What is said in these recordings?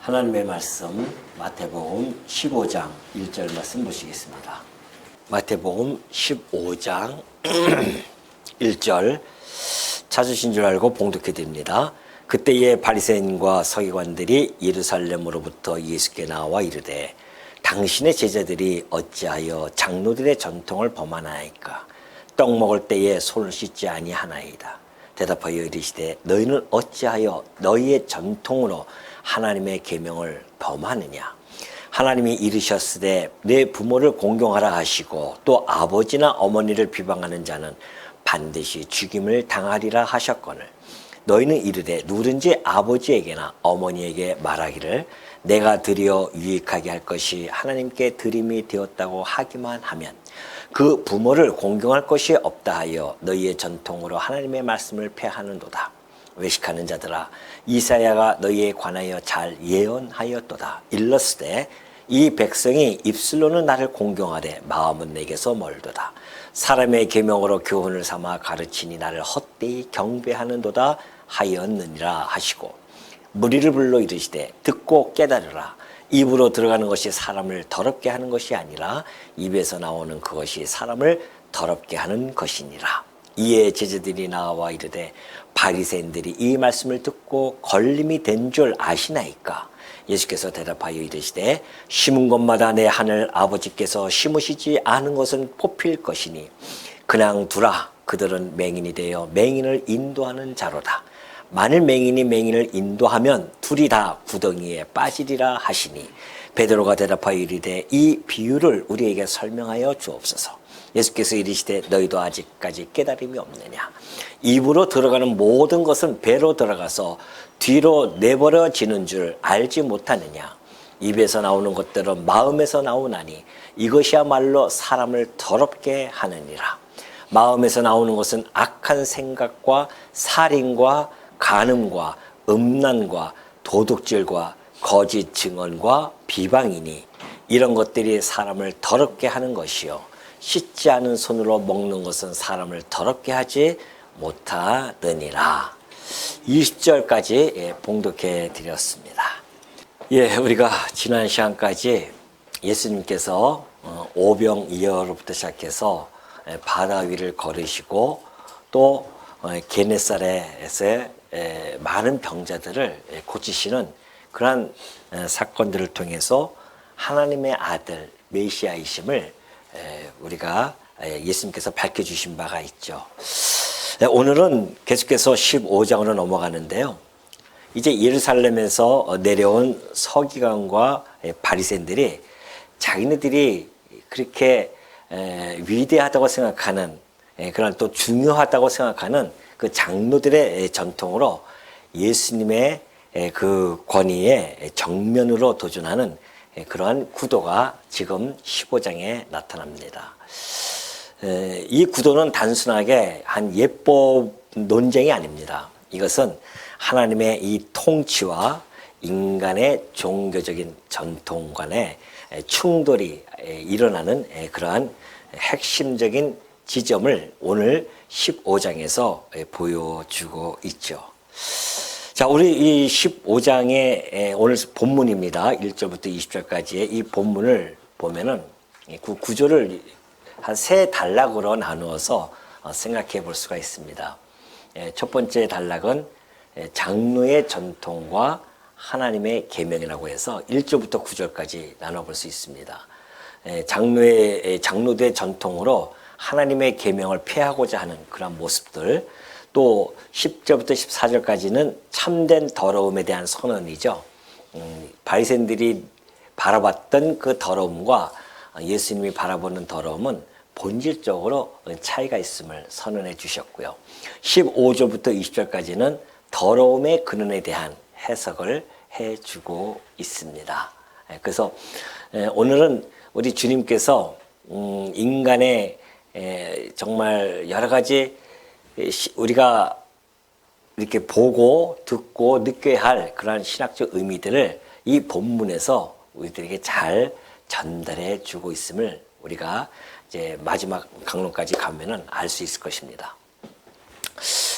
하나님의 말씀 마태복음 15장 1절 말씀 보시겠습니다. 마태복음 15장 1절 찾으신 줄 알고 봉독해 드립니다. 그때에 바리새인과 서기관들이 예루살렘으로부터 예수께 나와 이르되 당신의 제자들이 어찌하여 장로들의 전통을 범하나이까? 떡 먹을 때에 손을 씻지 아니하나이다. 대답하여 이르시되 너희는 어찌하여 너희의 전통으로 하나님의 계명을 범하느냐? 하나님이 이르셨으되 내 부모를 공경하라 하시고 또 아버지나 어머니를 비방하는 자는 반드시 죽임을 당하리라 하셨거늘 너희는 이르되 누구든지 아버지에게나 어머니에게 말하기를 내가 드려 유익하게 할 것이 하나님께 드림이 되었다고 하기만 하면 그 부모를 공경할 것이 없다 하여 너희의 전통으로 하나님의 말씀을 폐하는도다. 외식하는 자들아 이사야가 너희에 관하여 잘 예언하였도다. 일렀으되 이 백성이 입술로는 나를 공경하되 마음은 내게서 멀도다. 사람의 계명으로 교훈을 삼아 가르치니 나를 헛되이 경배하는도다 하였느니라 하시고 무리를 불러 이르시되 듣고 깨달으라. 입으로 들어가는 것이 사람을 더럽게 하는 것이 아니라 입에서 나오는 그것이 사람을 더럽게 하는 것이니라. 이에 제자들이 나와 이르되 바리새인들이 이 말씀을 듣고 걸림이 된 줄 아시나이까? 예수께서 대답하여 이르시되 심은 것마다 내 하늘 아버지께서 심으시지 않은 것은 뽑힐 것이니 그냥 두라. 그들은 맹인이 되어 맹인을 인도하는 자로다. 만일 맹인이 맹인을 인도하면 둘이 다 구덩이에 빠지리라 하시니 베드로가 대답하여 이르되 이 비유를 우리에게 설명하여 주옵소서. 예수께서 이르시되 너희도 아직까지 깨달음이 없느냐? 입으로 들어가는 모든 것은 배로 들어가서 뒤로 내버려지는 줄 알지 못하느냐? 입에서 나오는 것들은 마음에서 나오나니 이것이야말로 사람을 더럽게 하느니라. 마음에서 나오는 것은 악한 생각과 살인과 간음과 음란과 도둑질과 거짓 증언과 비방이니 이런 것들이 사람을 더럽게 하는 것이요 씻지 않은 손으로 먹는 것은 사람을 더럽게 하지 못하느니라. 20절까지 봉독해 드렸습니다. 우리가 지난 시간까지 예수님께서 오병이어로부터 시작해서 바다 위를 걸으시고 또 게네사렛에서의 많은 병자들을 고치시는 그러한 사건들을 통해서 하나님의 아들 메시아이심을 우리가 예수님께서 밝혀주신 바가 있죠. 오늘은 계속해서 15장으로 넘어가는데요. 이제 예루살렘에서 내려온 서기관과 바리새인들이 자기네들이 그렇게 위대하다고 생각하는 그런 또 중요하다고 생각하는 그 장로들의 전통으로 예수님의 그 권위에 정면으로 도전하는 그러한 구도가 지금 15장에 나타납니다. 이 구도는 단순하게 한 예법 논쟁이 아닙니다. 이것은 하나님의 이 통치와 인간의 종교적인 전통 간의 충돌이 일어나는 그러한 핵심적인 지점을 오늘 15장에서 보여주고 있죠. 자, 우리 이 15장의 오늘 본문입니다. 1절부터 20절까지의 이 본문을 보면은 그 구조를 한 세 단락으로 나누어서 생각해 볼 수가 있습니다. 첫 번째 단락은 장로의 전통과 하나님의 계명이라고 해서 1절부터 9절까지 나눠볼 수 있습니다. 장로들의 전통으로 하나님의 계명을 폐하고자 하는 그런 모습들, 또 10절부터 14절까지는 참된 더러움에 대한 선언이죠. 바리새인들이 바라봤던 그 더러움과 예수님이 바라보는 더러움은 본질적으로 차이가 있음을 선언해 주셨고요. 15절부터 20절까지는 더러움의 근원에 대한 해석을 해주고 있습니다. 그래서 오늘은 우리 주님께서 인간의 정말 여러 가지 우리가 이렇게 보고 듣고 느껴야 할 그러한 신학적 의미들을 이 본문에서 우리들에게 잘 전달해 주고 있음을 우리가 이제 마지막 강론까지 가면은 알 수 있을 것입니다.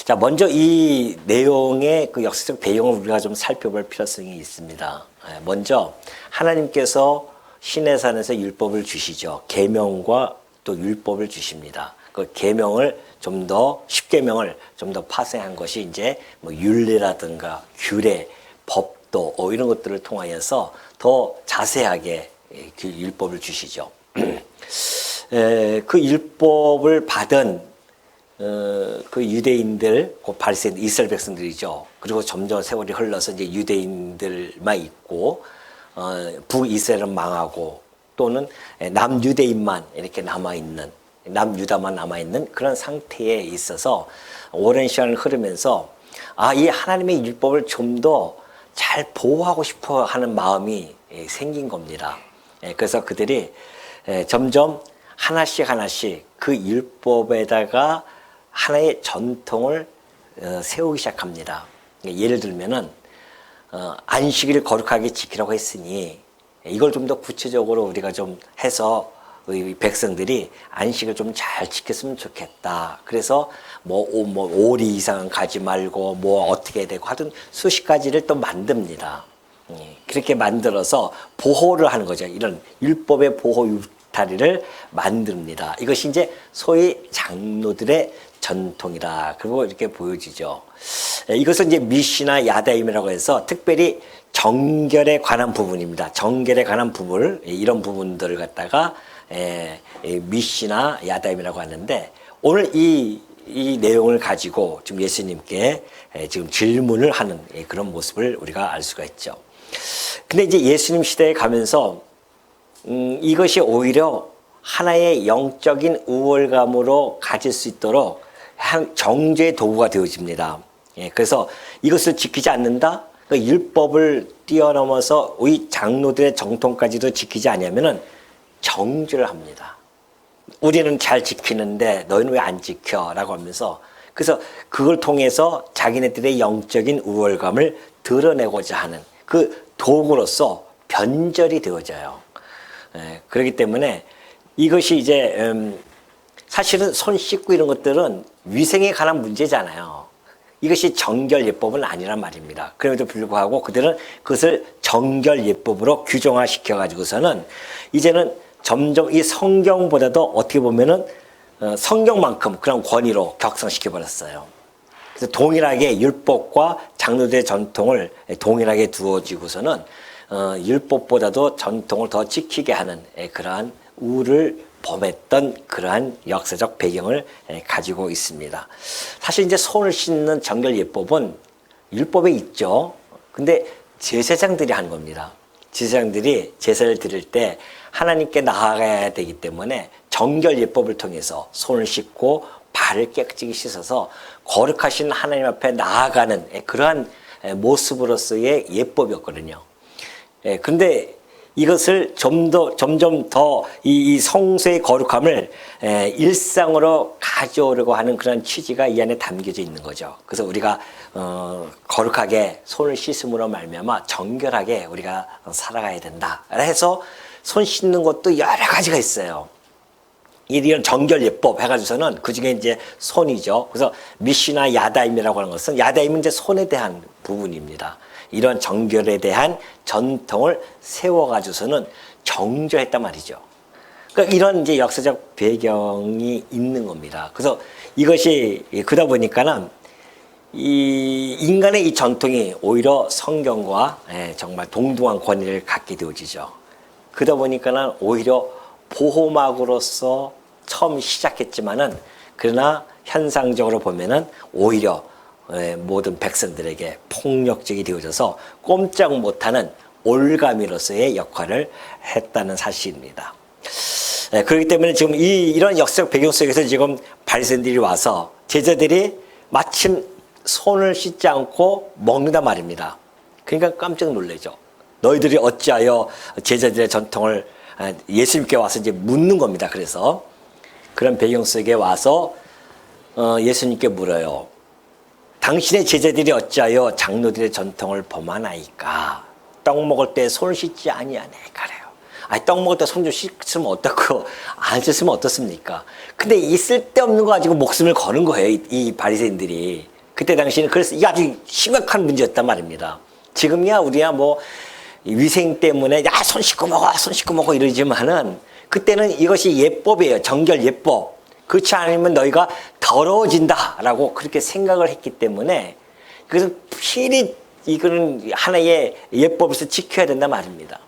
자, 먼저 이 내용의 그 역사적 배경을 우리가 좀 살펴볼 필요성이 있습니다. 먼저 하나님께서 시내산에서 율법을 주시죠. 계명과 또 율법을 주십니다. 그 계명을 좀 더 십계명을 좀 더 파생한 것이 이제 뭐 율례라든가 규례, 법도 이런 것들을 통하여서 더 자세하게 그 율법을 주시죠. 그 율법을 받은 그 유대인들, 그 바리새인 이스라엘 백성들이죠. 그리고 점점 세월이 흘러서 이제 유대인들만 있고 북이스라엘은 망하고 또는 남유대인만 이렇게 남아 있는, 남유다만 남아 있는 그런 상태에 있어서 오랜 시간을 흐르면서 이 하나님의 율법을 좀 더 잘 보호하고 싶어 하는 마음이 생긴 겁니다. 그래서 그들이 점점 하나씩 하나씩 그 율법에다가 하나의 전통을 세우기 시작합니다. 예를 들면은 안식일을 거룩하게 지키라고 했으니 이걸 좀 더 구체적으로 우리가 좀 해서 우리 백성들이 안식을 좀 잘 지켰으면 좋겠다. 그래서 뭐 5리 이상은 가지 말고 뭐 어떻게 되고 하여튼 수십 가지를 또 만듭니다. 그렇게 만들어서 보호를 하는 거죠. 이런 율법의 보호 울타리를 만듭니다. 이것이 이제 소위 장로들의 전통이라 그리고 이렇게 보여지죠. 이것은 이제 미시나 야다임이라고 해서 특별히 정결에 관한 부분입니다. 정결에 관한 부분, 이런 부분들을 갖다가 미시나 야다임이라고 하는데 오늘 이 내용을 가지고 지금 예수님께 지금 질문을 하는 그런 모습을 우리가 알 수가 있죠. 근데 이제 예수님 시대에 가면서 이것이 오히려 하나의 영적인 우월감으로 가질 수 있도록 한 정죄의 도구가 되어집니다. 그래서 이것을 지키지 않는다? 그 율법을 뛰어넘어서 우리 장로들의 정통까지도 지키지 않으면은 정죄를 합니다. 우리는 잘 지키는데 너희는 왜 안 지켜? 라고 하면서 그래서 그걸 통해서 자기네들의 영적인 우월감을 드러내고자 하는 그 도구로서 변절이 되어져요. 그렇기 때문에 이것이 이제 사실은 손 씻고 이런 것들은 위생에 관한 문제잖아요. 이것이 정결 예법은 아니란 말입니다. 그럼에도 불구하고 그들은 그것을 정결 예법으로 규정화시켜 가지고서는 이제는 점점 이 성경보다도 어떻게 보면은 성경만큼 그런 권위로 격상시켜 버렸어요. 그래서 동일하게 율법과 장로들의 전통을 동일하게 두어지고서는 율법보다도 전통을 더 지키게 하는 그러한 우를 범했던 그러한 역사적 배경을 가지고 있습니다. 사실 이제 손을 씻는 정결 예법은 율법에 있죠. 근데 제사장들이 하는 겁니다. 제사장들이 제사를 드릴 때 하나님께 나아가야 되기 때문에 정결 예법을 통해서 손을 씻고 발을 깨끗이 씻어서 거룩하신 하나님 앞에 나아가는 그러한 모습으로서의 예법이었거든요. 그런데 이것을 점점 더 이 성소의 거룩함을 일상으로 가져오려고 하는 그런 취지가 이 안에 담겨져 있는 거죠. 그래서 우리가 거룩하게 손을 씻음으로 말미암아 정결하게 우리가 살아가야 된다. 해서 손 씻는 것도 여러 가지가 있어요. 이런 정결 예법 해가지고서는 그 중에 이제 손이죠. 그래서 미시나 야다임이라고 하는 것은 야다임은 이제 손에 대한 부분입니다. 이런 정결에 대한 전통을 세워가지고서는 정죄했단 말이죠. 그러니까 이런 이제 역사적 배경이 있는 겁니다. 그래서 이것이 그러다 보니까는 이 인간의 이 전통이 오히려 성경과 정말 동등한 권위를 갖게 되어지죠. 그러다 보니까는 오히려 보호막으로서 처음 시작했지만은 그러나 현상적으로 보면은 오히려 모든 백성들에게 폭력적이 되어져서 꼼짝 못하는 올가미로서의 역할을 했다는 사실입니다. 그렇기 때문에 지금 이런 역사적 배경 속에서 지금 바리새인들이 와서 제자들이 마침 손을 씻지 않고 먹는단 말입니다. 그러니까 깜짝 놀라죠. 너희들이 어찌하여 제자들의 전통을 예수님께 와서 이제 묻는 겁니다. 그래서 그런 배경 속에 와서 예수님께 물어요. 당신의 제자들이 어찌하여 장로들의 전통을 범하나이까? 떡 먹을 때 손을 씻지 아니하나이까래요. 아니 떡 먹을 때 손 좀 씻으면 어떻고 안 씻으면 어떻습니까? 근데 이 쓸데없는 거 가지고 목숨을 거는 거예요. 이 바리새인들이. 그때 당시에는 그래서 이게 아주 심각한 문제였단 말입니다. 지금이야 우리야 뭐 위생 때문에 야, 손 씻고 먹어, 손 씻고 먹어 이러지만은 그때는 이것이 예법이에요. 정결 예법. 그렇지 않으면 너희가 더러워진다라고 그렇게 생각을 했기 때문에 그래서 필히 이거는 하나의 예법에서 지켜야 된다 말입니다.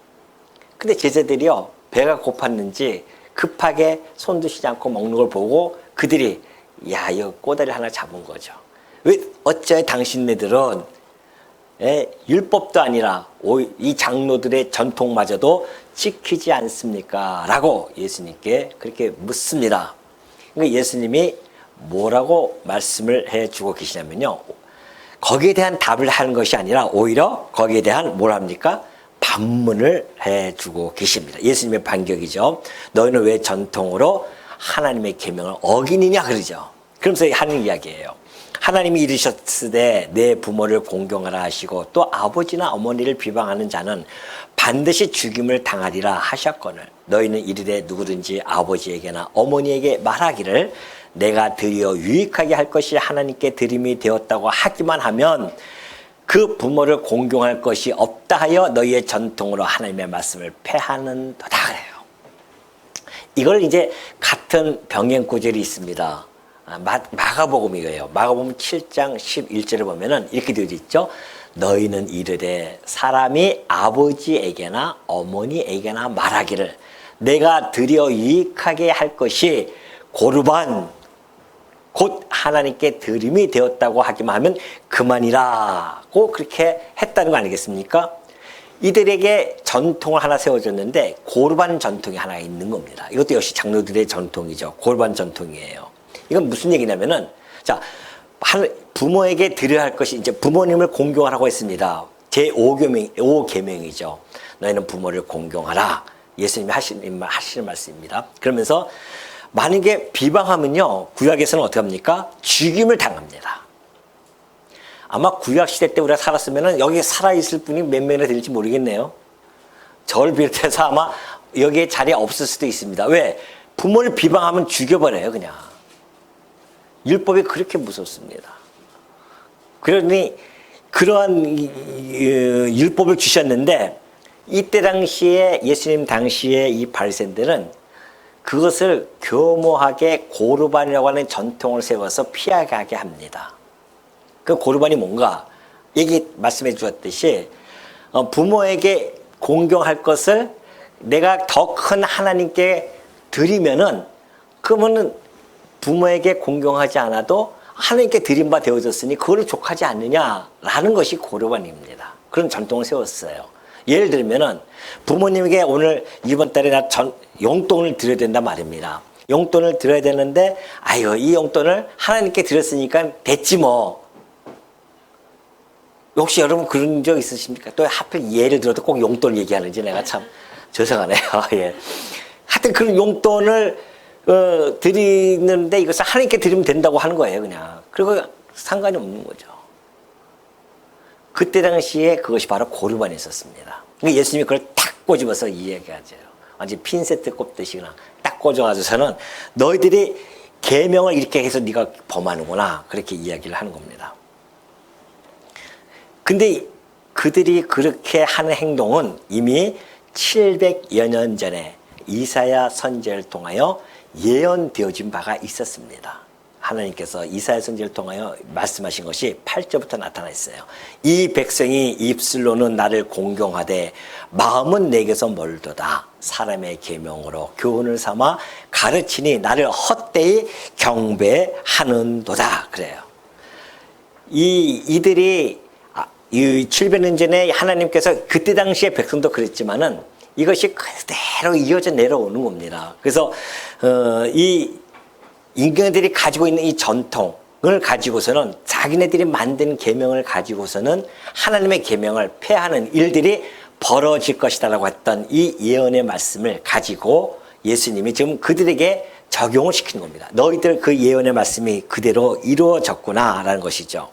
근데 제자들이요, 배가 고팠는지 급하게 손도 씻지 않고 먹는 걸 보고 그들이 야, 이거 꼬다리 하나 잡은 거죠. 왜 어째 당신네들은 율법도 아니라 이 장로들의 전통마저도 지키지 않습니까? 라고 예수님께 그렇게 묻습니다. 그러니까 예수님이 뭐라고 말씀을 해주고 계시냐면요, 거기에 대한 답을 하는 것이 아니라 오히려 거기에 대한 뭘 합니까? 반문을 해주고 계십니다. 예수님의 반격이죠. 너희는 왜 전통으로 하나님의 계명을 어기느냐 그러죠. 그러면서 하는 이야기예요. 하나님이 이르셨으되 내 부모를 공경하라 하시고 또 아버지나 어머니를 비방하는 자는 반드시 죽임을 당하리라 하셨거늘 너희는 이르되 누구든지 아버지에게나 어머니에게 말하기를 내가 드리어 유익하게 할 것이 하나님께 드림이 되었다고 하기만 하면 그 부모를 공경할 것이 없다 하여 너희의 전통으로 하나님의 말씀을 폐하는도다 그래요. 이걸 이제 같은 병행 구절이 있습니다. 마가복음이에요. 마가복음 7장 11절을 보면은 이렇게 되어 있죠. 너희는 이르되 사람이 아버지에게나 어머니에게나 말하기를 내가 드려 유익하게 할 것이 고르반 곧 하나님께 드림이 되었다고 하기만 하면 그만이라고 그렇게 했다는 거 아니겠습니까? 이들에게 전통을 하나 세워줬는데 고르반 전통이 하나 있는 겁니다. 이것도 역시 장로들의 전통이죠. 고르반 전통이에요. 이건 무슨 얘기냐면은, 자, 부모에게 드려야 할 것이 이제 부모님을 공경하라고 했습니다. 제5계명이죠. 너희는 부모를 공경하라. 예수님이 하시는 말씀입니다. 그러면서 만약에 비방하면요, 구약에서는 어떻게 합니까? 죽임을 당합니다. 아마 구약시대 때 우리가 살았으면 여기 살아있을 분이 몇 명이나 될지 모르겠네요. 저를 비롯해서 아마 여기에 자리에 없을 수도 있습니다. 왜? 부모를 비방하면 죽여버려요, 그냥. 율법이 그렇게 무섭습니다. 그러니 그러한 율법을 주셨는데 이때 당시에 예수님 당시에 이 바리새인들은 그것을 교모하게 고르반이라고 하는 전통을 세워서 피하게 합니다. 그 고르반이 뭔가? 얘기 말씀해 주었듯이 부모에게 공경할 것을 내가 더 큰 하나님께 드리면은 그러면은 부모에게 공경하지 않아도 하나님께 드린 바 되어졌으니 그걸 족하지 않느냐라는 것이 고르반입니다. 그런 전통을 세웠어요. 예를 들면은 부모님에게 오늘 이번 달에 나 용돈을 드려야 된단 말입니다. 용돈을 드려야 되는데 아유 이 용돈을 하나님께 드렸으니까 됐지 뭐. 혹시 여러분 그런 적 있으십니까? 또 하필 예를 들어도 꼭 용돈 얘기하는지 내가 참 죄송하네요. 예. 하여튼 그런 용돈을 드리는데 이것을 하나님께 드리면 된다고 하는 거예요, 그냥. 그리고 상관이 없는 거죠. 그때 당시에 그것이 바로 고르반이 있었습니다. 그러니까 예수님이 그걸 탁 꼬집어서 이야기하죠. 완전 핀세트 꼽듯이 그냥 딱 꽂아가지고서는 너희들이 계명을 이렇게 해서 네가 범하는구나. 그렇게 이야기를 하는 겁니다. 근데 그들이 그렇게 하는 행동은 이미 700여 년 전에 이사야 선지자를 통하여 예언되어진 바가 있었습니다. 하나님께서 이사야 선지자를 통하여 말씀하신 것이 8절부터 나타나 있어요. 이 백성이 입술로는 나를 공경하되 마음은 내게서 멀도다. 사람의 계명으로 교훈을 삼아 가르치니 나를 헛되이 경배하는도다. 그래요. 이들이 이 700년 전에 하나님께서 그때 당시에 백성도 그랬지만은 이것이 그대로 이어져 내려오는 겁니다. 그래서 이 인간들이 가지고 있는 이 전통을 가지고서는 자기네들이 만든 계명을 가지고서는 하나님의 계명을 폐하는 일들이 벌어질 것이다라고 했던 이 예언의 말씀을 가지고 예수님이 지금 그들에게 적용을 시키는 겁니다. 너희들 그 예언의 말씀이 그대로 이루어졌구나라는 것이죠.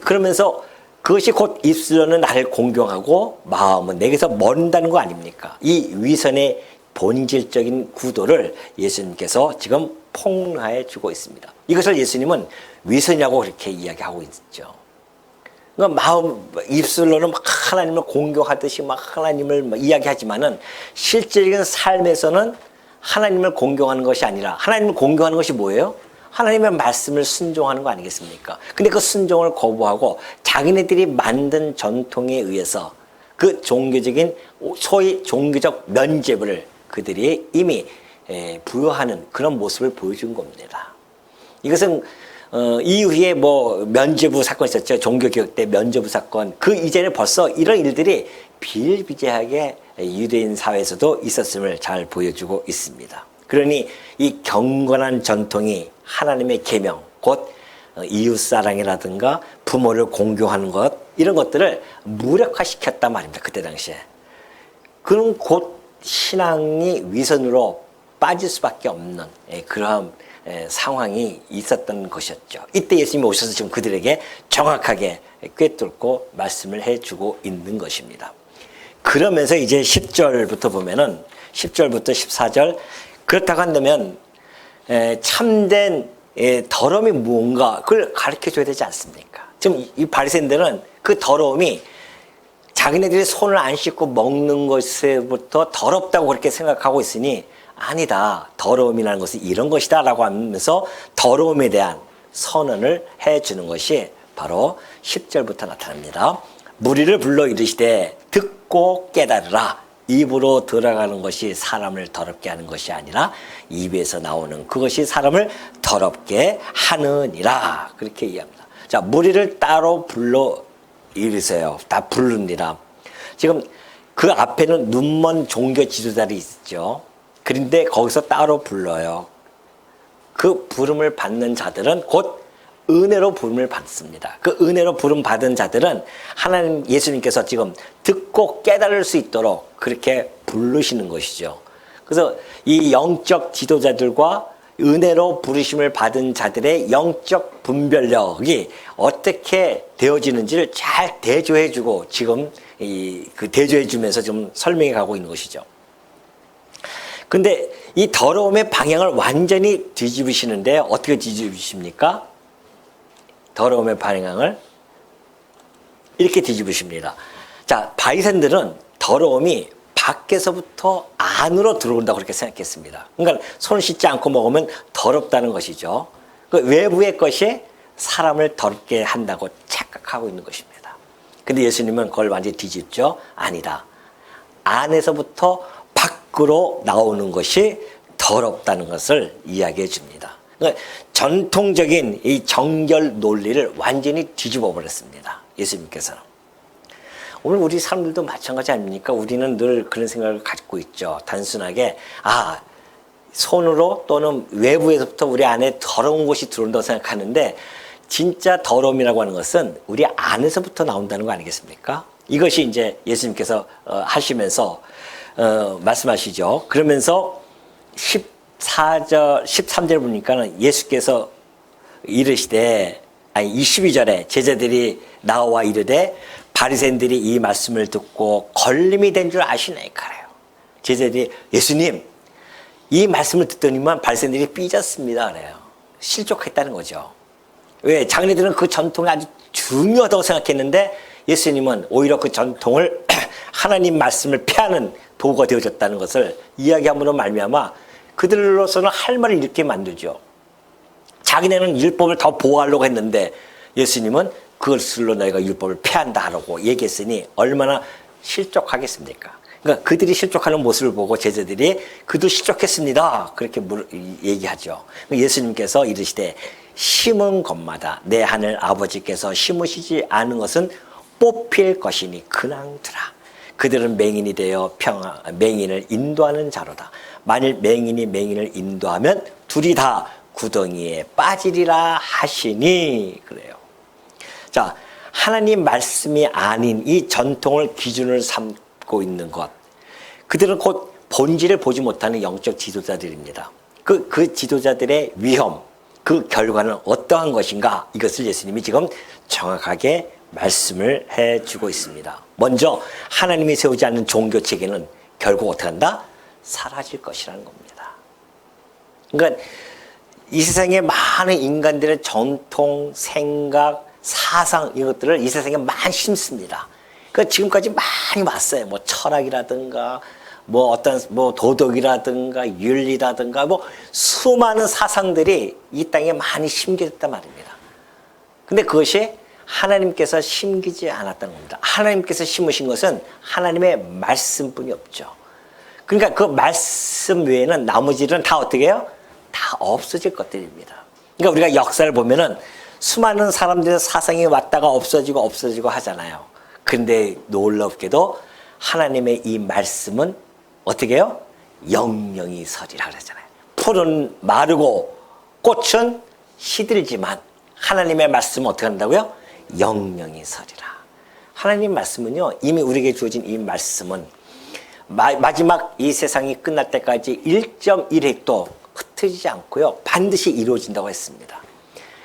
그러면서 그것이 곧 입술로는 나를 공경하고 마음은 내게서 먼다는 거 아닙니까? 이 위선의 본질적인 구도를 예수님께서 지금 폭로해 주고 있습니다. 이것을 예수님은 위선이라고 그렇게 이야기하고 있죠. 그러니까 입술로는 막 하나님을 공경하듯이 막 하나님을 막 이야기하지만은 실질적인 삶에서는 하나님을 공경하는 것이 아니라 하나님을 공경하는 것이 뭐예요? 하나님의 말씀을 순종하는 거 아니겠습니까? 근데 그 순종을 거부하고 자기네들이 만든 전통에 의해서 그 종교적인 소위 종교적 면죄부를 그들이 이미 부여하는 그런 모습을 보여준 겁니다. 이것은 이후에 뭐 면죄부 사건이 있었죠. 종교개혁 때 면죄부 사건. 그 이전에 벌써 이런 일들이 비일비재하게 유대인 사회에서도 있었음을 잘 보여주고 있습니다. 그러니 이 경건한 전통이 하나님의 계명, 곧 이웃사랑이라든가 부모를 공경하는 것, 이런 것들을 무력화시켰단 말입니다. 그때 당시에. 그럼 곧 신앙이 위선으로 빠질 수밖에 없는 그러한 상황이 있었던 것이었죠. 이때 예수님이 오셔서 지금 그들에게 정확하게 꿰뚫고 말씀을 해주고 있는 것입니다. 그러면서 이제 10절부터 보면은 10절부터 14절, 그렇다고 한다면 참된 더러움이 무언가 그걸 가르쳐 줘야 되지 않습니까? 지금 이 바리새인들은 그 더러움이 자기네들이 손을 안 씻고 먹는 것에부터 더럽다고 그렇게 생각하고 있으니 아니다. 더러움이라는 것은 이런 것이다 라고 하면서 더러움에 대한 선언을 해주는 것이 바로 10절부터 나타납니다. 무리를 불러 이르시되 듣고 깨달으라. 입으로 들어가는 것이 사람을 더럽게 하는 것이 아니라 입에서 나오는 그것이 사람을 더럽게 하느니라. 그렇게 이해합니다. 자, 무리를 따로 불러 이르세요. 다 부르니라. 지금 그 앞에는 눈먼 종교 지도자들이 있죠. 그런데 거기서 따로 불러요. 그 부름을 받는 자들은 곧 은혜로 부름을 받습니다. 그 은혜로 부름 받은 자들은 하나님 예수님께서 지금 듣고 깨달을 수 있도록 그렇게 부르시는 것이죠. 그래서 이 영적 지도자들과 은혜로 부르심을 받은 자들의 영적 분별력이 어떻게 되어지는지를 잘 대조해주고 지금 그 대조해주면서 좀 설명해 가고 있는 것이죠. 근데 이 더러움의 방향을 완전히 뒤집으시는데 어떻게 뒤집으십니까? 더러움의 방향을 이렇게 뒤집으십니다. 자, 바리새인들은 더러움이 밖에서부터 안으로 들어온다고 그렇게 생각했습니다. 그러니까 손 씻지 않고 먹으면 더럽다는 것이죠. 그 외부의 것이 사람을 더럽게 한다고 착각하고 있는 것입니다. 근데 예수님은 그걸 완전히 뒤집죠. 아니다. 안에서부터 밖으로 나오는 것이 더럽다는 것을 이야기해 줍니다. 그러니까 전통적인 이 정결 논리를 완전히 뒤집어 버렸습니다. 예수님께서는. 오늘 우리 사람들도 마찬가지 아닙니까? 우리는 늘 그런 생각을 갖고 있죠. 단순하게 손으로 또는 외부에서부터 우리 안에 더러운 것이 들어온다고 생각하는데 진짜 더러움이라고 하는 것은 우리 안에서부터 나온다는 거 아니겠습니까? 이것이 이제 예수님께서 하시면서 말씀하시죠. 그러면서 13절 보니까는 예수께서 이르시되, 22절에 제자들이 나와 이르되 바리새인들이 이 말씀을 듣고 걸림이 된 줄 아시나이까 그래요. 제자들이 예수님 이 말씀을 듣더니만 바리새인들이 삐졌습니다 그래요. 실족했다는 거죠. 왜? 자기네들은 그 전통이 아주 중요하다고 생각했는데 예수님은 오히려 그 전통을 하나님 말씀을 폐하는 도구가 되어졌다는 것을 이야기함으로 말미암아 그들로서는 할 말을 잃게 만들죠. 자기네는 율법을 더 보호하려고 했는데 예수님은 그것으로 너희가 율법을 폐한다라고 얘기했으니 얼마나 실족하겠습니까? 그러니까 그들이 실족하는 모습을 보고 제자들이 그도 실족했습니다. 그렇게 얘기하죠. 예수님께서 이르시되 심은 것마다 내 하늘 아버지께서 심으시지 않은 것은 뽑힐 것이니 그냥 두라. 그들은 맹인이 되어 맹인을 인도하는 자로다. 만일 맹인이 맹인을 인도하면 둘이 다 구덩이에 빠지리라 하시니 그래요. 자, 하나님 말씀이 아닌 이 전통을 기준을 삼고 있는 것. 그들은 곧 본질을 보지 못하는 영적 지도자들입니다. 그 지도자들의 위험, 그 결과는 어떠한 것인가? 이것을 예수님이 지금 정확하게 말씀을 해주고 있습니다. 먼저 하나님이 세우지 않는 종교 체계는 결국 어떻게 한다? 사라질 것이라는 겁니다. 그러니까 이 세상에 많은 인간들의 전통, 생각, 사상 이것들을 이 세상에 많이 심습니다. 그 지금까지 많이 왔어요. 뭐 철학이라든가 뭐 어떤 뭐 도덕이라든가 윤리라든가 뭐 수많은 사상들이 이 땅에 많이 심겨졌단 말입니다. 근데 그것이 하나님께서 심기지 않았다는 겁니다. 하나님께서 심으신 것은 하나님의 말씀뿐이 없죠. 그러니까 그 말씀 외에는 나머지는 다 어떻게 해요? 다 없어질 것들입니다. 그러니까 우리가 역사를 보면은 수많은 사람들의 사상이 왔다가 없어지고 하잖아요. 근데 놀랍게도 하나님의 이 말씀은 어떻게 해요? 영영이 서리라 그러잖아요. 풀은 마르고 꽃은 시들지만 하나님의 말씀은 어떻게 한다고요? 영영이 서리라. 하나님 말씀은요, 이미 우리에게 주어진 이 말씀은 마지막 이 세상이 끝날 때까지 1.1획도 흩어지지 않고요, 반드시 이루어진다고 했습니다.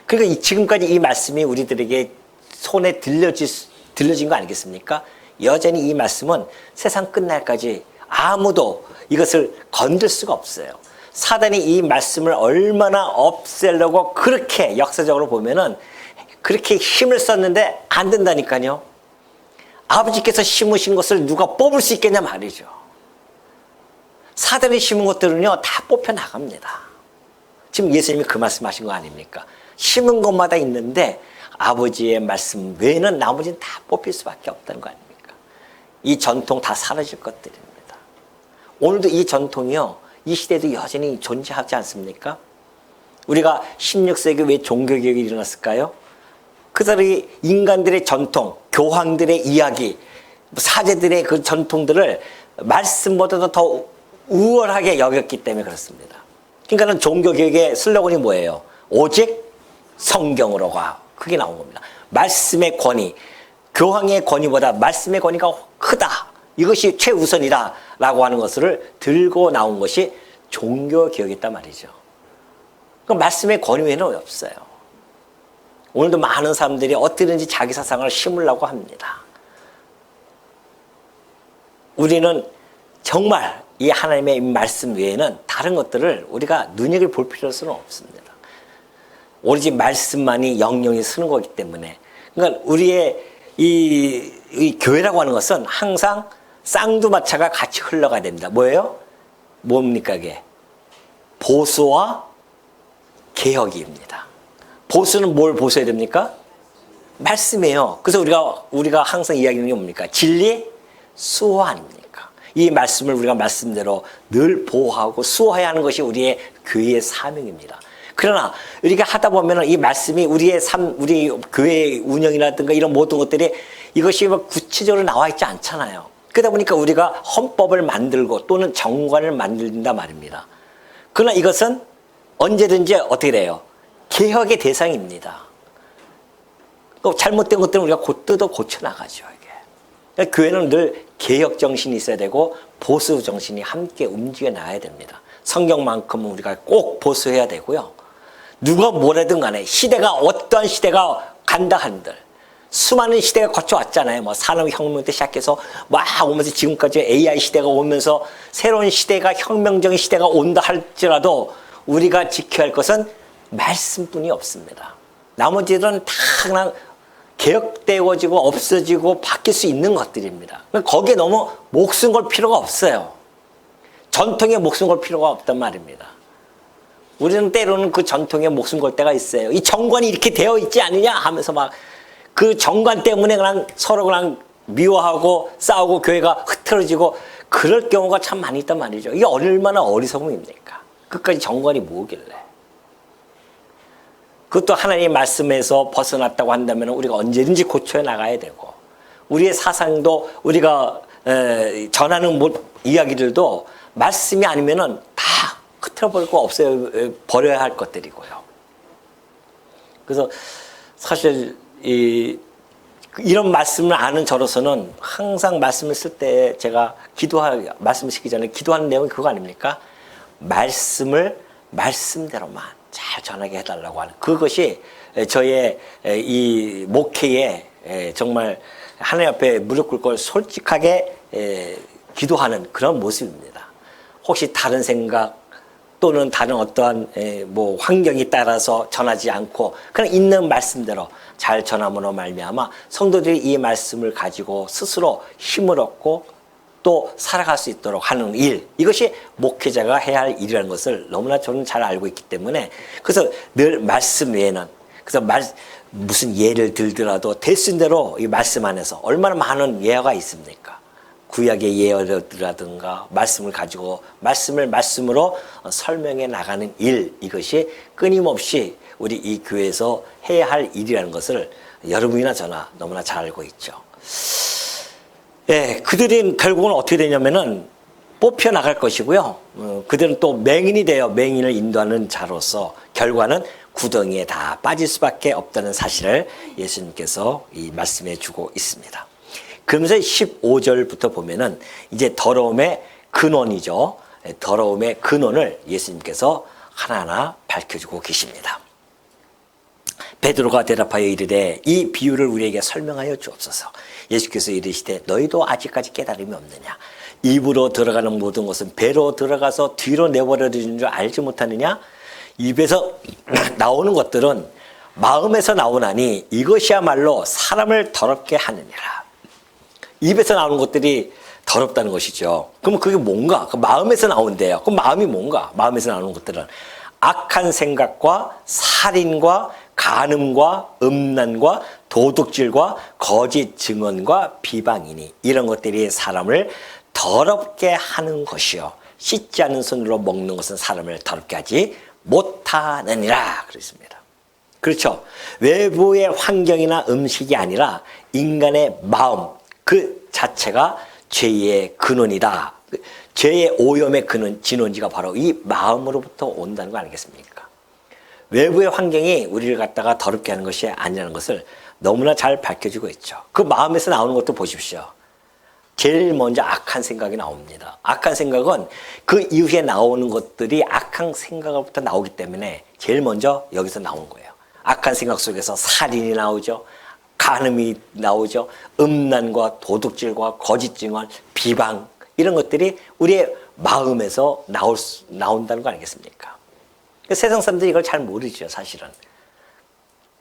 그러니까 지금까지 이 말씀이 우리들에게 손에 들려진 거 아니겠습니까? 여전히 이 말씀은 세상 끝날까지 아무도 이것을 건들 수가 없어요. 사단이 이 말씀을 얼마나 없애려고 그렇게 역사적으로 보면은 그렇게 힘을 썼는데 안 된다니까요. 아버지께서 심으신 것을 누가 뽑을 수 있겠냐 말이죠. 사단이 심은 것들은요, 다 뽑혀 나갑니다. 지금 예수님이 그 말씀하신 거 아닙니까? 심은 것마다 있는데 아버지의 말씀 외에는 나머지는 다 뽑힐 수밖에 없다는 거 아닙니까? 이 전통 다 사라질 것들입니다. 오늘도 이 전통이요, 이 시대도 여전히 존재하지 않습니까? 우리가 16세기 왜 종교개혁이 일어났을까요? 그들이 인간들의 전통, 교황들의 이야기, 사제들의 그 전통들을 말씀보다도 더 우월하게 여겼기 때문에 그렇습니다. 그러니까는 종교개혁의 슬로건이 뭐예요? 오직 성경으로 가. 그게 나온 겁니다. 말씀의 권위, 교황의 권위보다 말씀의 권위가 크다. 이것이 최우선이다. 라고 하는 것을 들고 나온 것이 종교개혁이었단 말이죠. 그 말씀의 권위 외에는 없어요. 오늘도 많은 사람들이 어떻게든지 자기 사상을 심으려고 합니다. 우리는 정말 이 하나님의 말씀 외에는 다른 것들을 우리가 눈여겨볼 필요는 없습니다. 오로지 말씀만이 영영이 쓰는 거기 때문에. 그러니까 우리의 이 교회라고 하는 것은 항상 쌍두마차가 같이 흘러가야 됩니다. 뭐예요? 뭡니까 이게? 보수와 개혁입니다. 보수는 뭘 보수해야 됩니까? 말씀이에요. 그래서 우리가 항상 이야기하는 게 뭡니까? 진리, 수호 아닙니까? 이 말씀을 우리가 말씀대로 늘 보호하고 수호해야 하는 것이 우리의 교회의 사명입니다. 그러나 우리가 하다 보면은 이 말씀이 우리 교회 운영이라든가 이런 모든 것들이 이것이 구체적으로 나와 있지 않잖아요. 그러다 보니까 우리가 헌법을 만들고 또는 정관을 만든다 말입니다. 그러나 이것은 언제든지 어떻게 돼요? 개혁의 대상입니다. 잘못된 것들은 우리가 뜯어 고쳐나가죠. 이게. 교회는 늘 개혁 정신이 있어야 되고 보수 정신이 함께 움직여 나가야 됩니다. 성경만큼은 우리가 꼭 보수해야 되고요. 누가 뭐라든 간에 시대가 어떠한 시대가 간다 한들 수많은 시대가 거쳐왔잖아요. 뭐 산업혁명 때 시작해서 막 오면서 지금까지 AI 시대가 오면서 새로운 시대가 혁명적인 시대가 온다 할지라도 우리가 지켜야 할 것은 말씀뿐이 없습니다. 나머지들은 다 그냥 개혁되어지고 없어지고 바뀔 수 있는 것들입니다. 거기에 너무 목숨 걸 필요가 없어요. 전통에 목숨 걸 필요가 없단 말입니다. 우리는 때로는 그 전통에 목숨 걸 때가 있어요. 이 정관이 이렇게 되어 있지 않느냐 하면서 막 그 정관 때문에 그냥 서로 그냥 미워하고 싸우고 교회가 흐트러지고 그럴 경우가 참 많이 있단 말이죠. 이게 얼마나 어리석음입니까? 끝까지 정관이 뭐길래. 그것도 하나님의 말씀에서 벗어났다고 한다면 우리가 언제든지 고쳐 나가야 되고 우리의 사상도 우리가 전하는 이야기들도 말씀이 아니면은 다 흐트러버리고 없애 버려야 할 것들이고요. 그래서 사실 이런 말씀을 아는 저로서는 항상 말씀을 쓸 때 제가 말씀을 시키기 전에 기도하는 내용이 그거 아닙니까? 말씀을 말씀대로만 잘 전하게 해달라고 하는 그것이 저의 이 목회에 정말 하나님 앞에 무릎 꿇고 솔직하게 기도하는 그런 모습입니다. 혹시 다른 생각 또는 다른 어떠한 뭐 환경에 따라서 전하지 않고 그냥 있는 말씀대로 잘 전함으로 말미암아 성도들이 이 말씀을 가지고 스스로 힘을 얻고 또 살아갈 수 있도록 하는 일, 이것이 목회자가 해야 할 일이라는 것을 너무나 저는 잘 알고 있기 때문에, 그래서 늘 말씀 외에는, 그래서 무슨 예를 들더라도 대신 대로 이 말씀 안에서 얼마나 많은 예화가 있습니까? 구약의 예언이라든가 말씀을 가지고 말씀으로 설명해 나가는 일, 이것이 끊임없이 우리 이 교회에서 해야 할 일이라는 것을 여러분이나 저나 너무나 잘 알고 있죠. 예, 그들은 결국은 어떻게 되냐면은 뽑혀 나갈 것이고요. 그들은 또 맹인이 되어 맹인을 인도하는 자로서 결과는 구덩이에 다 빠질 수밖에 없다는 사실을 예수님께서 이 말씀해 주고 있습니다. 그러면서 15절부터 보면은 이제 더러움의 근원이죠. 더러움의 근원을 예수님께서 하나하나 밝혀주고 계십니다. 베드로가 대답하여 이르되 이 비유를 우리에게 설명하여 주옵소서. 예수께서 이르시되 너희도 아직까지 깨달음이 없느냐? 입으로 들어가는 모든 것은 배로 들어가서 뒤로 내버려지는 줄 알지 못하느냐? 입에서 나오는 것들은 마음에서 나오나니 이것이야말로 사람을 더럽게 하느니라. 입에서 나오는 것들이 더럽다는 것이죠. 그럼 그게 뭔가? 그 마음에서 나온대요. 그럼 마음이 뭔가? 마음에서 나오는 것들은 악한 생각과 살인과 간음과 음란과 도둑질과 거짓 증언과 비방이니 이런 것들이 사람을 더럽게 하는 것이요. 씻지 않은 손으로 먹는 것은 사람을 더럽게 하지 못하느니라 그랬습니다. 그렇죠. 외부의 환경이나 음식이 아니라 인간의 마음 그 자체가 죄의 근원이다. 죄의 오염의 근원, 진원지가 바로 이 마음으로부터 온다는 거 아니겠습니까? 외부의 환경이 우리를 갖다가 더럽게 하는 것이 아니라는 것을 너무나 잘 밝혀주고 있죠. 그 마음에서 나오는 것도 보십시오. 제일 먼저 악한 생각이 나옵니다. 악한 생각은 그 이후에 나오는 것들이 악한 생각으로부터 나오기 때문에 제일 먼저 여기서 나온 거예요. 악한 생각 속에서 살인이 나오죠. 간음이 나오죠. 음란과 도둑질과 거짓 증언, 비방 이런 것들이 우리의 마음에서 나온다는 거 아니겠습니까? 세상 사람들이 이걸 잘 모르죠, 사실은.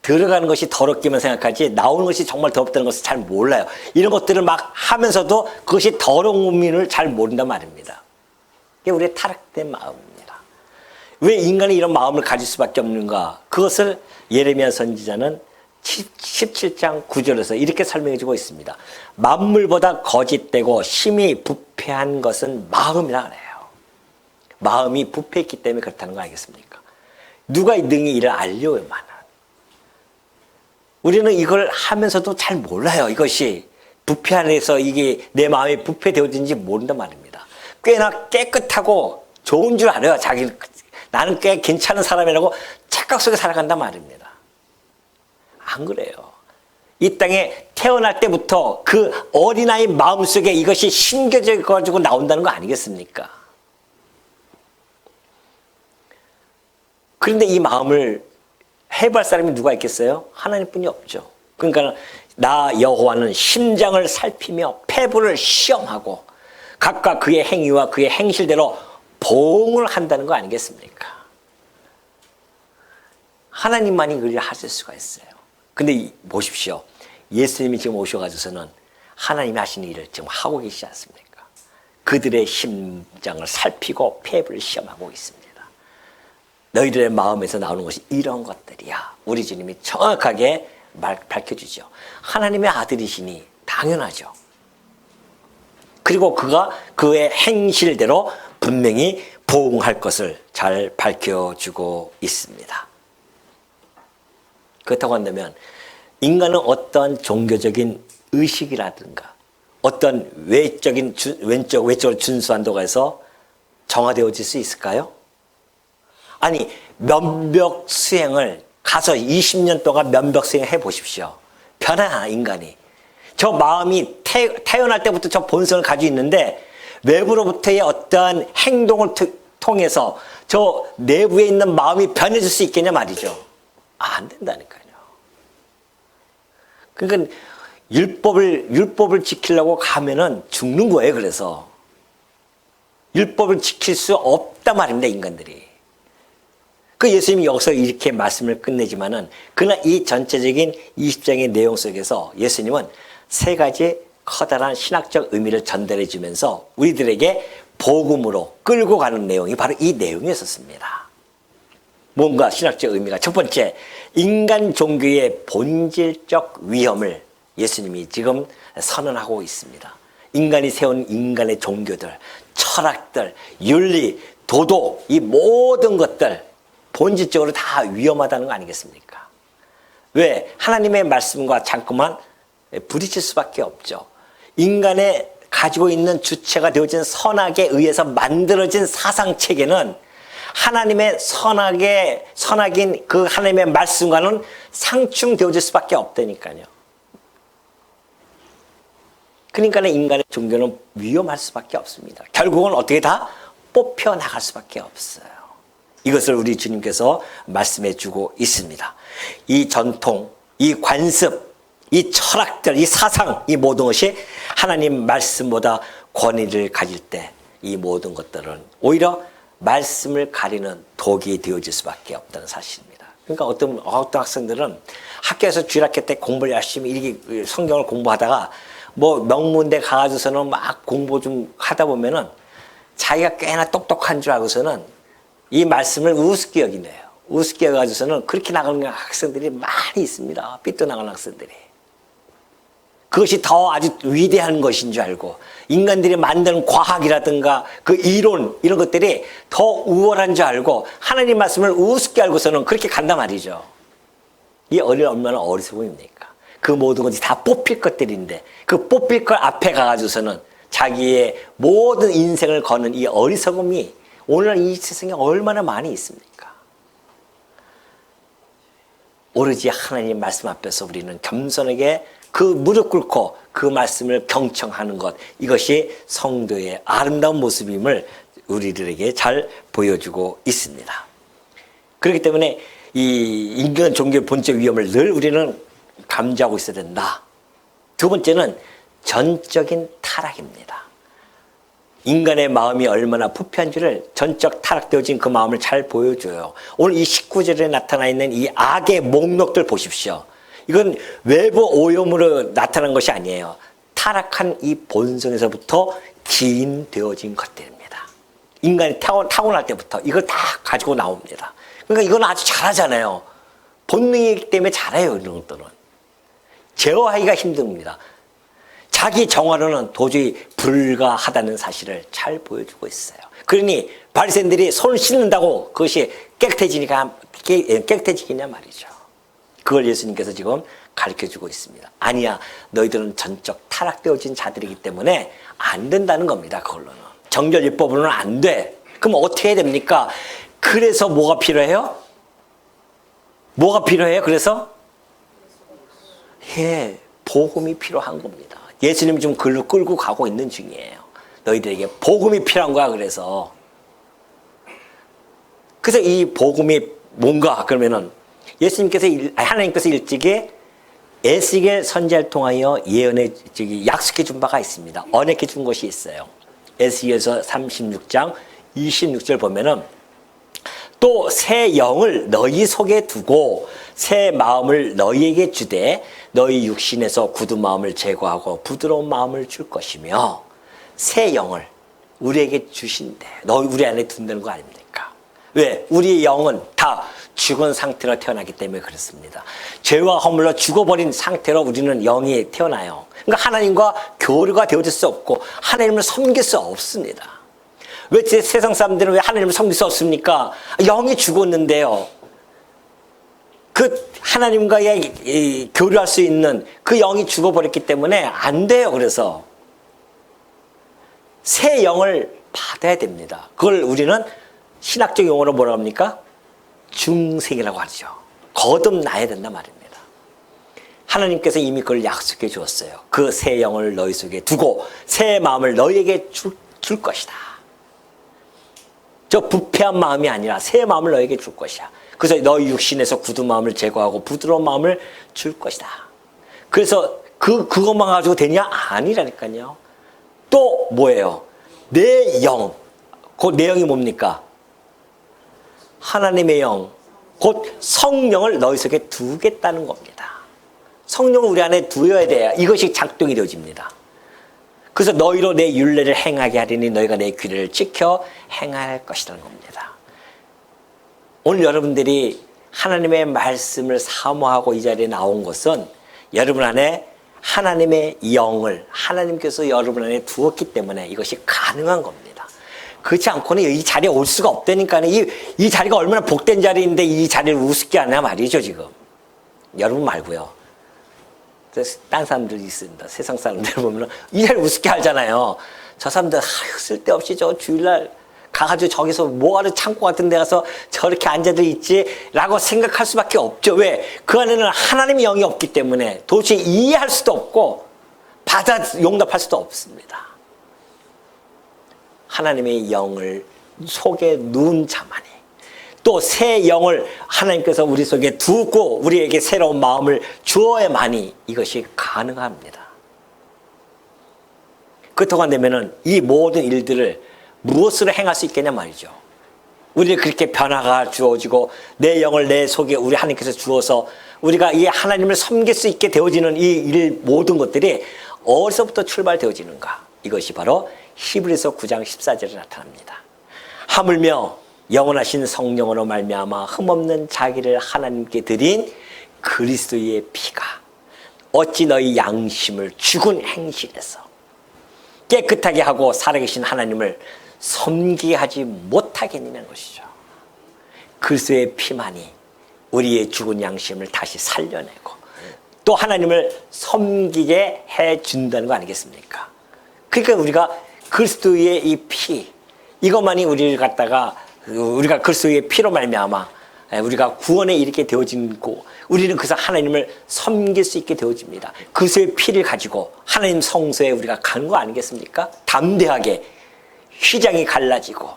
들어가는 것이 더럽기만 생각하지 나오는 것이 정말 더럽다는 것을 잘 몰라요. 이런 것들을 막 하면서도 그것이 더러움을 잘 모른단 말입니다. 이게 우리의 타락된 마음입니다. 왜 인간이 이런 마음을 가질 수밖에 없는가? 그것을 예레미야 선지자는 17장 9절에서 이렇게 설명해 주고 있습니다. 만물보다 거짓되고 심히 부패한 것은 마음이라 그래요. 마음이 부패했기 때문에 그렇다는 거 아니겠습니까? 누가 능히 이를 알려야만. 우리는 이걸 하면서도 잘 몰라요. 이것이 부패 안에서 이게 내 마음이 부패되어진지 모른단 말입니다. 꽤나 깨끗하고 좋은 줄 알아요. 나는 꽤 괜찮은 사람이라고 착각 속에 살아간단 말입니다. 안 그래요. 이 땅에 태어날 때부터 그 어린아이 마음속에 이것이 심겨져 가지고 나온다는 거 아니겠습니까? 그런데 이 마음을 해볼 사람이 누가 있겠어요? 하나님뿐이 없죠. 그러니까 나 여호와는 심장을 살피며 폐부를 시험하고 각각 그의 행위와 그의 행실대로 보응을 한다는 거 아니겠습니까? 하나님만이 그를 하실 수가 있어요. 근데 보십시오. 예수님이 지금 오셔가지고서는 하나님이 하시는 일을 지금 하고 계시지 않습니까? 그들의 심장을 살피고 폐부를 시험하고 있습니다. 너희들의 마음에서 나오는 것이 이런 것들이야. 우리 주님이 정확하게 밝혀주죠. 하나님의 아들이시니 당연하죠. 그리고 그가 그의 행실대로 분명히 보응할 것을 잘 밝혀주고 있습니다. 그렇다고 한다면 인간은 어떤 종교적인 의식이라든가 어떤 외적으로 준수한다고 해서 정화되어질 수 있을까요? 아니 면벽 수행을 가서 20년 동안 면벽 수행을 해보십시오. 변하나 인간이. 저 마음이 태어날 때부터 저 본성을 가지고 있는데 외부로부터의 어떠한 행동을 통해서 저 내부에 있는 마음이 변해질 수 있겠냐 말이죠. 안 된다니까요. 그러니까 율법을 지키려고 가면은 죽는 거예요. 그래서 율법을 지킬 수 없단 말입니다. 인간들이. 그 예수님이 여기서 이렇게 말씀을 끝내지만은 그러나 이 전체적인 20장의 내용 속에서 예수님은 세 가지 커다란 신학적 의미를 전달해 주면서 우리들에게 복음으로 끌고 가는 내용이 바로 이 내용이었습니다. 뭔가 신학적 의미가 첫 번째, 인간 종교의 본질적 위험을 예수님이 지금 선언하고 있습니다. 인간이 세운 인간의 종교들, 철학들, 윤리, 도덕, 이 모든 것들 본질적으로 다 위험하다는 거 아니겠습니까? 왜? 하나님의 말씀과 자꾸만 부딪힐 수밖에 없죠. 인간의 가지고 있는 주체가 되어진 선악에 의해서 만들어진 사상체계는 하나님의 선악인 그 하나님의 말씀과는 상충되어질 수밖에 없다니까요. 그러니까 인간의 종교는 위험할 수밖에 없습니다. 결국은 어떻게 다 뽑혀 나갈 수밖에 없어요. 이것을 우리 주님께서 말씀해 주고 있습니다. 이 전통, 이 관습, 이 철학들, 이 사상, 이 모든 것이 하나님 말씀보다 권위를 가질 때 이 모든 것들은 오히려 말씀을 가리는 독이 되어질 수밖에 없다는 사실입니다. 그러니까 어떤 학생들은 학교에서 주일학교 때 공부를 열심히 이렇게 성경을 공부하다가 뭐 명문대 가가지고서는 막 공부 좀 하다 보면은 자기가 꽤나 똑똑한 줄 알고서는 이 말씀을 우습게 여기네요. 우습게 여가지고서는 그렇게 나가는 학생들이 많이 있습니다. 삐뚤나가는 학생들이. 그것이 더 아주 위대한 것인 줄 알고 인간들이 만드는 과학이라든가 그 이론 이런 것들이 더 우월한 줄 알고 하나님 말씀을 우습게 알고서는 그렇게 간단 말이죠. 이 얼마나 어리석음입니까? 그 모든 것이 다 뽑힐 것들인데 그 뽑힐 것 앞에 가가지고서는 자기의 모든 인생을 거는 이 어리석음이 오늘날 이 세상에 얼마나 많이 있습니까? 오로지 하나님 말씀 앞에서 우리는 겸손하게 그 무릎 꿇고 그 말씀을 경청하는 것, 이것이 성도의 아름다운 모습임을 우리들에게 잘 보여주고 있습니다. 그렇기 때문에 이 인간 종교의 본chất 위험을 늘 우리는 감지하고 있어야 된다. 두 번째는 전적인 타락입니다. 인간의 마음이 얼마나 부패한지를 전적 타락되어진 그 마음을 잘 보여줘요. 오늘 이 19절에 나타나 있는 이 악의 목록들 보십시오. 이건 외부 오염으로 나타난 것이 아니에요. 타락한 이 본성에서부터 기인되어진 것들입니다. 인간이 타고날 때부터 이걸 다 가지고 나옵니다. 그러니까 이건 아주 잘하잖아요. 본능이기 때문에 잘해요. 이런 것들은. 제어하기가 힘듭니다. 자기 정화로는 도저히 불가하다는 사실을 잘 보여주고 있어요. 그러니 바리새인들이 손을 씻는다고 그것이 깨끗해지겠냐 말이죠. 그걸 예수님께서 지금 가르쳐주고 있습니다. 아니야, 너희들은 전적 타락되어진 자들이기 때문에 안 된다는 겁니다. 그걸로는. 정결율법으로는 안 돼. 그럼 어떻게 해야 됩니까? 그래서 뭐가 필요해요? 뭐가 필요해요? 그래서? 복음이 필요한 겁니다. 예수님이 지금 글로 끌고 가고 있는 중이에요. 너희들에게 복음이 필요한 거야. 그래서 이 복음이 뭔가 그러면은 하나님께서 일찍이 에스겔 선지자를 통하여 예언해 약속해 준 바가 있습니다. 언약해 준 것이 있어요. 에스겔서 36장 26절 보면은 또 새 영을 너희 속에 두고 새 마음을 너희에게 주되 너희 육신에서 굳은 마음을 제거하고 부드러운 마음을 줄 것이며 새 영을 우리에게 주신대. 우리 안에 둔다는 거 아닙니까? 왜? 우리의 영은 다 죽은 상태로 태어나기 때문에 그렇습니다. 죄와 허물로 죽어버린 상태로 우리는 영이 태어나요. 그러니까 하나님과 교류가 되어질 수 없고 하나님을 섬길 수 없습니다. 왜 세상 사람들은 왜 하나님을 섬길 수 없습니까? 영이 죽었는데요. 그 하나님과의 교류할 수 있는 그 영이 죽어버렸기 때문에 안 돼요. 그래서 새 영을 받아야 됩니다. 그걸 우리는 신학적 용어로 뭐라고 합니까? 중생이라고 하죠. 거듭나야 된단 말입니다. 하나님께서 이미 그걸 약속해 주었어요. 그 새 영을 너희 속에 두고 새 마음을 너희에게 줄 것이다. 저 부패한 마음이 아니라 새 마음을 너희에게 줄 것이야. 그래서 너희 육신에서 굳은 마음을 제거하고 부드러운 마음을 줄 것이다. 그래서 그것만 가지고 되냐? 아니라니까요. 또 뭐예요? 내 영. 그 내 영이 뭡니까? 하나님의 영, 곧 성령을 너희 속에 두겠다는 겁니다. 성령을 우리 안에 두어야 돼야 이것이 작동이 되어집니다. 그래서 너희로 내 율례를 행하게 하리니 너희가 내 규례를 지켜 행할 것이라는 겁니다. 오늘 여러분들이 하나님의 말씀을 사모하고 이 자리에 나온 것은 여러분 안에 하나님의 영을 하나님께서 여러분 안에 두었기 때문에 이것이 가능한 겁니다. 그렇지 않고는 이 자리에 올 수가 없다니까. 이 자리가 얼마나 복된 자리인데 이 자리를 우습게 하냐 말이죠 지금. 여러분 말고요. 딴 사람들이 있습니다. 세상 사람들 보면 이 자리 우습게 하잖아요. 저 사람들 쓸데없이 저 주일날 가가지고 저기서 뭐하러 창고 같은 데 가서 저렇게 앉아들 있지 라고 생각할 수밖에 없죠. 왜? 그 안에는 하나님의 영이 없기 때문에 도대체 이해할 수도 없고 용납할 수도 없습니다. 하나님의 영을 속에 누운 자만이, 또 새 영을 하나님께서 우리 속에 두고 우리에게 새로운 마음을 주어야만이 이것이 가능합니다. 그렇다고 한다면 이 모든 일들을 무엇으로 행할 수 있겠냐 말이죠. 우리를 그렇게 변화가 주어지고 내 영을 내 속에 우리 하나님께서 주어서 우리가 이 하나님을 섬길 수 있게 되어지는 이 일 모든 것들이 어디서부터 출발되어지는가? 이것이 바로 히브리서 9장 14절에 나타납니다. 하물며 영원하신 성령으로 말미암아 흠없는 자기를 하나님께 드린 그리스도의 피가 어찌 너희 양심을 죽은 행실에서 깨끗하게 하고 살아계신 하나님을 섬기게 하지 못하겠느냐는 것이죠. 그리스도의 피만이 우리의 죽은 양심을 다시 살려내고 또 하나님을 섬기게 해준다는 거 아니겠습니까? 그러니까 우리가 그리스도의 이 피, 이것만이 우리를 갖다가 우리가 그리스도의 피로 말미암아 우리가 구원에 이르게 되어지고 우리는 그래서 하나님을 섬길 수 있게 되어집니다. 그리스도의 피를 가지고 하나님 성소에 우리가 가는 거 아니겠습니까? 담대하게 휘장이 갈라지고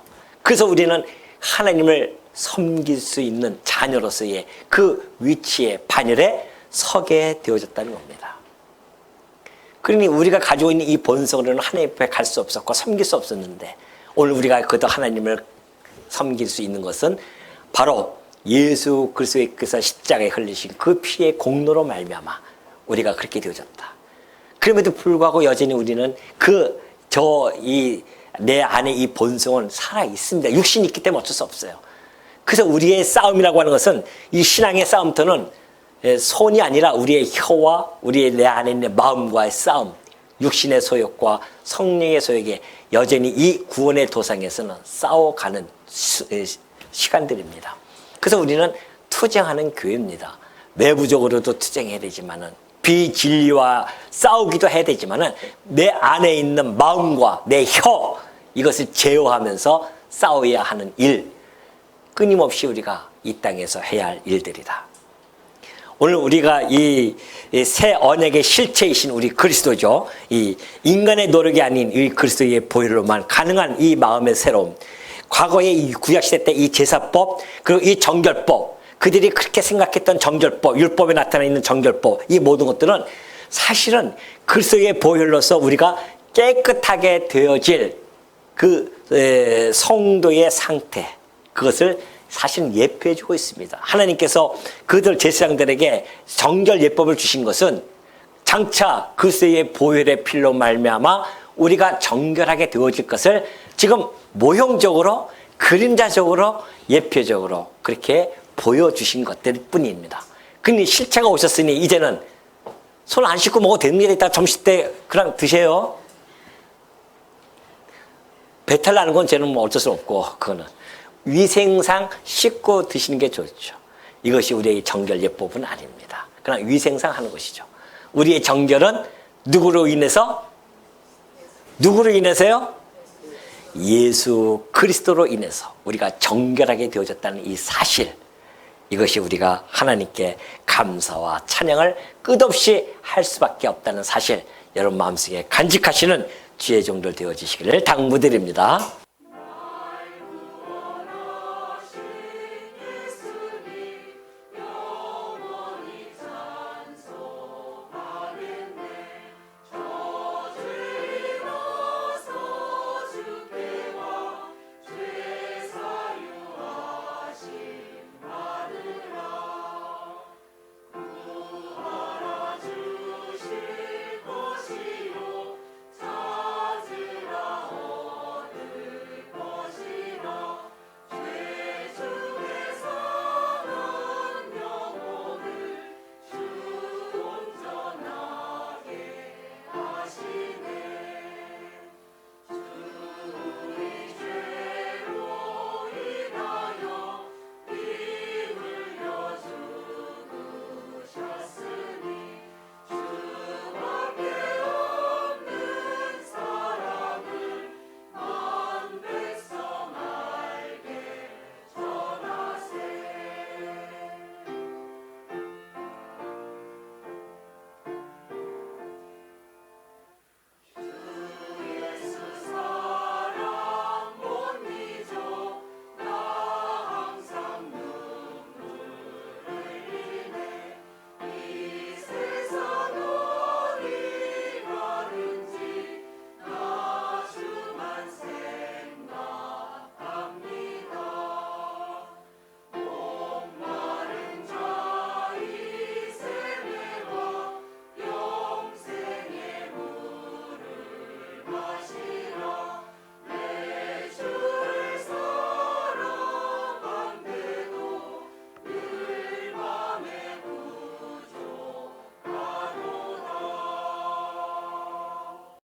그래서 우리는 하나님을 섬길 수 있는 자녀로서의 그 위치에 반열에 서게 되어졌다는 겁니다. 그러니 우리가 가지고 있는 이 본성으로는 하나님 앞에 갈 수 없었고 섬길 수 없었는데 오늘 우리가 그도 하나님을 섬길 수 있는 것은 바로 예수 그리스도께서 십자가에 흘리신 그 피의 공로로 말미암아 우리가 그렇게 되어졌다. 그럼에도 불구하고 여전히 우리는 내 안에 이 본성은 살아 있습니다. 육신이 있기 때문에 어쩔 수 없어요. 그래서 우리의 싸움이라고 하는 것은 이 신앙의 싸움터는 손이 아니라 우리의 혀와 우리의 내 안에 있는 마음과의 싸움, 육신의 소욕과 성령의 소욕에 여전히 이 구원의 도상에서는 싸워가는 시간들입니다. 그래서 우리는 투쟁하는 교회입니다. 외부적으로도 투쟁해야 되지만은 비진리와 싸우기도 해야 되지만은 내 안에 있는 마음과 내 혀 이것을 제어하면서 싸워야 하는 일, 끊임없이 우리가 이 땅에서 해야 할 일들이다. 오늘 우리가 이 새 언약의 실체이신 우리 그리스도죠. 이 인간의 노력이 아닌 이 그리스도의 보혈로만 가능한 이 마음의 새로움. 과거의 이 구약시대 때 이 제사법 그리고 이 정결법, 그들이 그렇게 생각했던 정결법, 율법에 나타나 있는 정결법, 이 모든 것들은 사실은 그리스도의 보혈로서 우리가 깨끗하게 되어질 그 성도의 상태, 그것을 사실은 예표해주고 있습니다. 하나님께서 그들 제사장들에게 정결 예법을 주신 것은 장차 그리스도의 보혈의 피로 말미암아 우리가 정결하게 되어질 것을 지금 모형적으로 그림자적으로 예표적으로 그렇게 보여주신 것들 뿐입니다. 근데 실체가 오셨으니 이제는 손 안 씻고 먹어도 되는 게 있다. 점심 때 그냥 드세요. 배탈 나는 건 저는 뭐 어쩔 수 없고 그거는 위생상 씻고 드시는 게 좋죠. 이것이 우리의 정결 예법은 아닙니다. 그냥 위생상 하는 것이죠. 우리의 정결은 누구로 인해서? 누구로 인해서요? 예수 그리스도로 인해서 우리가 정결하게 되어졌다는 이 사실, 이것이 우리가 하나님께 감사와 찬양을 끝없이 할 수밖에 없다는 사실, 여러분 마음속에 간직하시는 주의 종들 되어지시기를 당부드립니다.